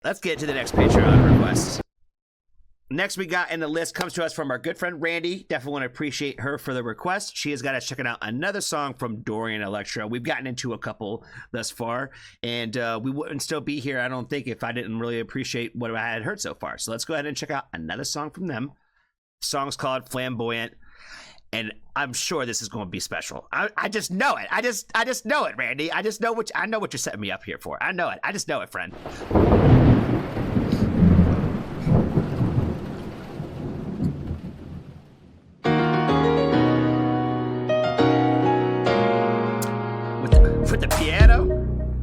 let's get to the next Patreon request. Next we got in the list comes to us from our good friend Randy. Definitely want to appreciate her for the request. She has got us checking out another song from Dorian Electra. We've gotten into a couple thus far, and we wouldn't still be here, I don't think, if I didn't really appreciate what I had heard so far. So let's go ahead and check out another song from them. The song's called Flamboyant, and I'm sure this is going to be special. I just know it. I just know it, Randy. I know what you're setting me up here for. I know it. I just know it, friend. With the piano?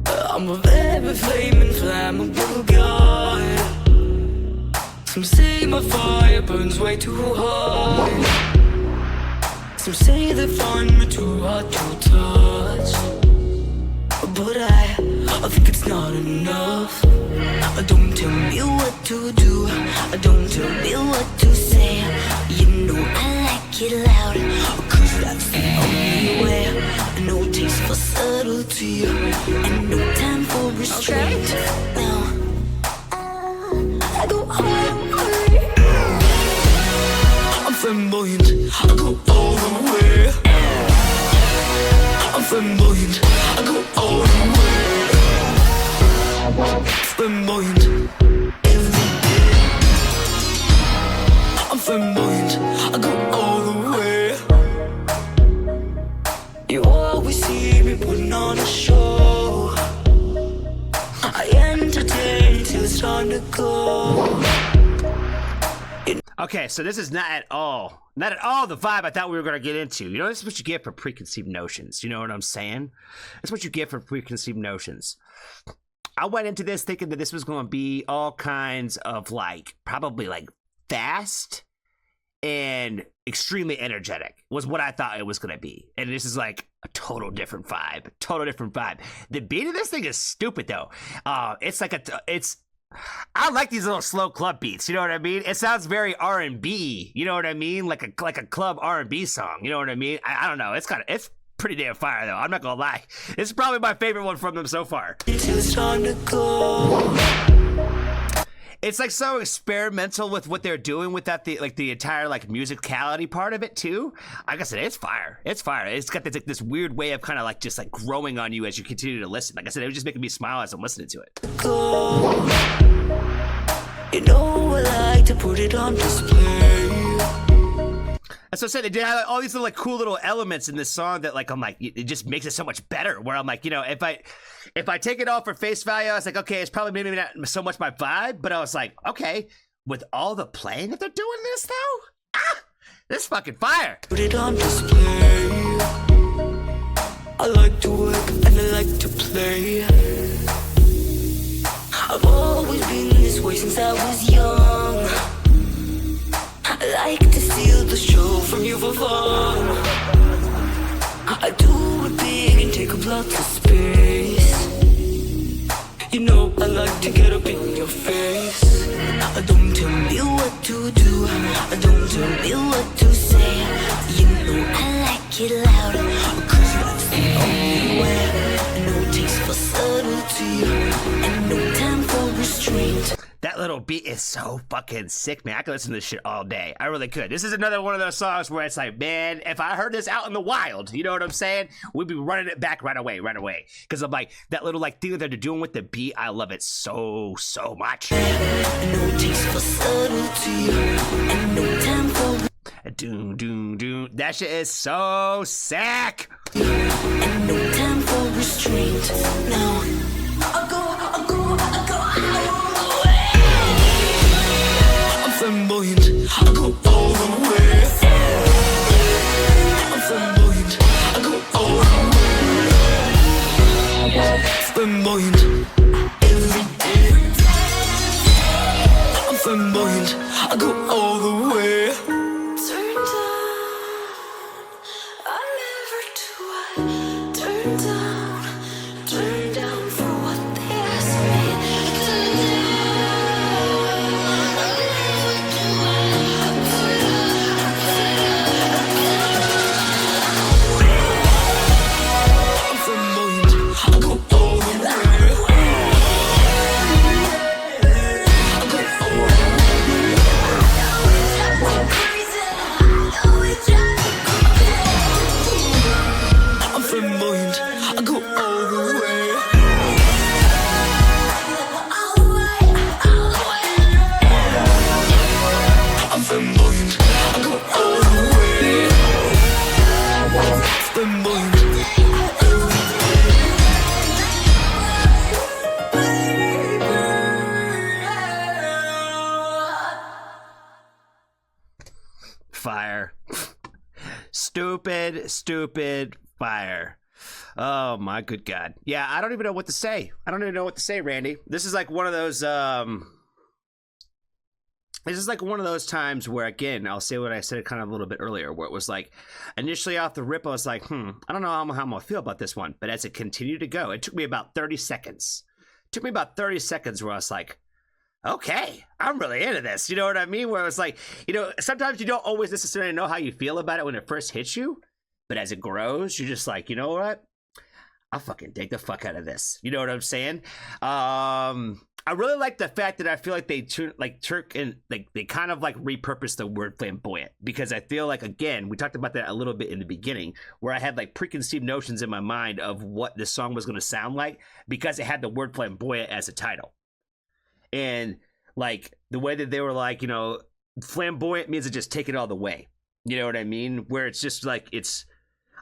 I'm a very flaming, flammable guy. Some say my fire burns way too hard. Some say they find me too hard to touch. But I think it's not enough. Don't tell me what to do. Don't tell me what to say. You know I like it loud, 'cause that's the only way. No taste for subtlety and no time for restraint. Now I go all the way. I'm flamboyant. I go all the way. I'm flamboyant. I go all the way. Flamboyant. Every day. I'm flamboyant. I go all the way. You always see me putting on a show. I entertain till it's time to go. Okay, so this is not at all the vibe I thought we were going to get into. You know, this is what you get for preconceived notions. You know what I'm saying? That's what you get for preconceived notions. I went into this thinking that this was going to be all kinds of probably fast and extremely energetic was what I thought it was going to be. And this is like a total different vibe. The beat of this thing is stupid though. I like these little slow club beats, you know what I mean? It sounds very R&B, you know what I mean? Like a club R&B song, you know what I mean? I don't know, it's pretty damn fire though, I'm not gonna lie. It's probably my favorite one from them so far. It's time to go. It's so experimental with what they're doing with that, the entire musicality part of it too. Like I said, it's fire. It's got this weird way of kind of just growing on you as you continue to listen. Like I said, it was just making me smile as I'm listening to it. Go. You know I like to put it on display. That's what I said. They did have all these little cool little elements in this song that it just makes it so much better. Where I'm if I take it all for face value, I was okay, it's probably maybe not so much my vibe, but I was okay, with all the playing that they're doing this though, this is fucking fire. Put it on display. I like to work and I like to play. I've always been this way since I was young. I like to steal the show from you for fun. I do it big and take up lots of space. You know I like to get up in your face. Don't tell me what to do. Don't tell me what to say. You know I like it loud, 'cause that's the only way. No taste for subtlety and no time for restraint. That little beat is so fucking sick, man. I could listen to this shit all day. I really could. This is another one of those songs where it's man, if I heard this out in the wild, you know what I'm saying? We'd be running it back right away. Because I'm that little thing that they're doing with the beat, I love it so much. No taste for subtlety and no time for doom, doom, doom. That shit is so sick. And no time for restraint. Now I go. Flamboyant, I go all the way. I'm flamboyant, I go all the way. Flamboyant, every day. I'm flamboyant, I go all the way. Turn down, I never do. Turn down for what they ask me. Turn down. fire. Stupid fire. Oh my good God. Yeah, I don't even know what to say. Randy. This is like one of those times where, again, I'll say what I said kind of a little bit earlier, where it was like, initially off the rip, I was like, I don't know how I'm gonna feel about this one. But as it continued to go, it took me about 30 seconds. Where I was like, okay, I'm really into this. You know what I mean? Where it was like, sometimes you don't always necessarily know how you feel about it when it first hits you. But as it grows, you're just like, you know what? I'll fucking dig the fuck out of this. You know what I'm saying? I really like the fact that I feel like they they kind of like repurposed the word flamboyant, because I feel like, again, we talked about that a little bit in the beginning, where I had like preconceived notions in my mind of what this song was going to sound like because it had the word flamboyant as a title. And like the way that they were like, flamboyant means to just take it all the way. You know what I mean? Where it's just like,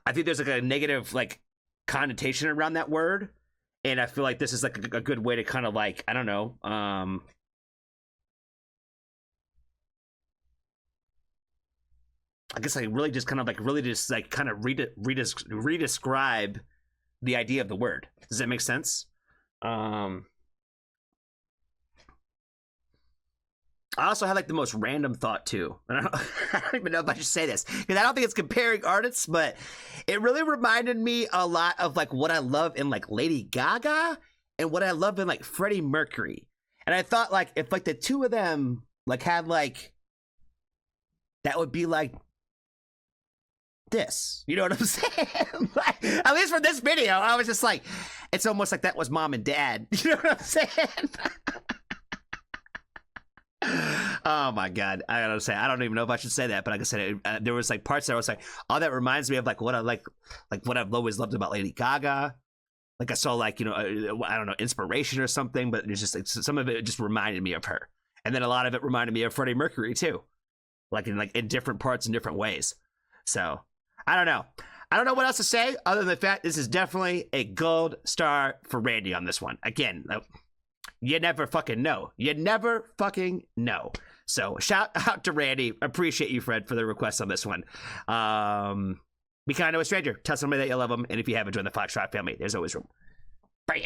I think there's like a negative like connotation around that word. And I feel like this is like a good way to kind of like, I don't know, I guess like really just kind of like redescribe the idea of the word. Does that make sense? I also had like the most random thought too. I don't even know if I should say this, because I don't think it's comparing artists, but it really reminded me a lot of like what I love in like Lady Gaga and what I love in like Freddie Mercury. And I thought like if like the two of them like had like, that would be like this. You know what I'm saying? Like, at least for this video, I was just like, it's almost like that was mom and dad. You know what I'm saying? Oh my God, I gotta say, I don't even know if I should say that, but like I said, there was like parts that I was like, oh, that reminds me of like what I like what I've always loved about Lady Gaga. Like I saw like, I don't know, inspiration or something, but it's just like some of it just reminded me of her, and then a lot of it reminded me of Freddie Mercury too, like in different parts in different ways. So I don't know what else to say other than the fact this is definitely a gold star for Randy on this one. Again, you never fucking know. So shout out to Randy. Appreciate you, Fred, for the request on this one. Be kind to a stranger. Tell somebody that you love them. And if you haven't joined the Foxtrot family, there's always room for you.